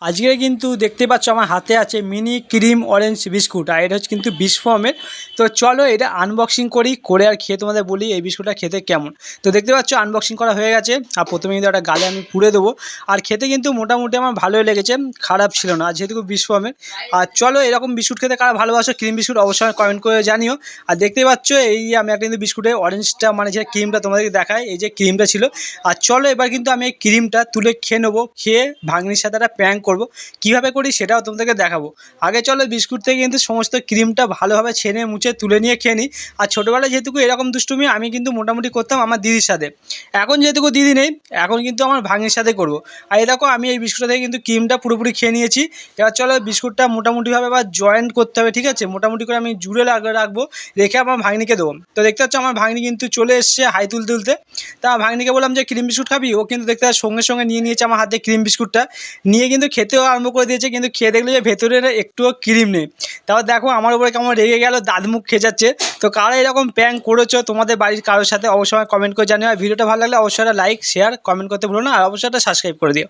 আজকে কিন্তু দেখতে পাচ্ছ আমার হাতে আছে মিনি ক্রিম অরেঞ্জ বিস্কুট, আর এটা হচ্ছে কিন্তু বিস্ফর্মের। তো চলো এটা আনবক্সিং করে আর খেয়ে তোমাদের বলি এই বিস্কুটটা খেতে কেমন। তো দেখতে পাচ্ছ আনবক্সিং করা হয়ে গেছে, আর প্রথমে কিন্তু একটা গালে আমি পুড়ে দেবো। আর খেতে কিন্তু মোটামুটি আমার ভালোই লেগেছে, খারাপ ছিল না যেহেতু বিস্ফর্মের। আর চলো এরকম বিস্কুট খেতে কারা ভালোবাসো ক্রিম বিস্কুট অবশ্যই কমেন্ট করে জানিও। আর দেখতে পাচ্ছ এই আমি একটা কিন্তু বিস্কুটে অরেঞ্জটা মানে যে ক্রিমটা তোমাদেরকে দেখায়, এই যে ক্রিমটা ছিল। আর চলো এবার কিন্তু আমি এই ক্রিমটা তুলে খেয়ে নেবো, খেয়ে ভাগ্নির সাথে একটা প্র্যাঙ্ক করবো। কীভাবে করি সেটাও তোমাদেরকে দেখাবো। আগে চলো বিস্কুট থেকে কিন্তু সমস্ত ক্রিমটা ভালোভাবে ছেনে মুছে তুলে নিয়ে খেয়ে নিই। আর ছোটোবেলায় যেহেতু এরকম দুষ্টুমি আমি কিন্তু মোটামুটি করতাম আমার দিদির সাথে। এখন যেহেতু দিদি নেই, এখন কিন্তু আমার ভাগ্নির সাথে করবো। আর এই দেখো আমি এই বিস্কুটটা থেকে কিন্তু ক্রিমটা পুরোপুরি খেয়ে নিয়েছি। এবার চলো বিস্কুটটা মোটামুটিভাবে আবার জয়েন্ট করতে হবে, ঠিক আছে? মোটামুটি করে আমি জুড়ে রাখবো, রেখে আমার ভাগ্নিকে দেবো। তো দেখতে পাচ্ছ আমার ভাগ্নি কিন্তু চলে এসছে হাই তুলতে। তা ভাগ্নিকে বললাম যে ক্রিম বিস্কুট খাবি, ও কিন্তু দেখতে সঙ্গে সঙ্গে নিয়ে নিয়েছে আমার হাতে ক্রিম বিস্কুটটা, নিয়ে কিন্তু খেতেও আরম্ভ করে দিয়েছে। কিন্তু খেয়ে দেখলো যে ভেতরে একটুও ক্রিম নেই। তারপর দেখো আমার উপরে কেমন রেগে গেল, দাঁত মুখ খেঁচাচ্ছে। তো কারা এরকম প্র্যাঙ্ক করেছো তোমাদের বাড়ির কারোর সাথে অবশ্যই কমেন্ট করে জানিও। আর ভিডিওটা ভালো লাগলে অবশ্যই একটা লাইক শেয়ার কমেন্ট করতে ভুলো না, আর অবশ্যই একটা সাবস্ক্রাইব করে দিও।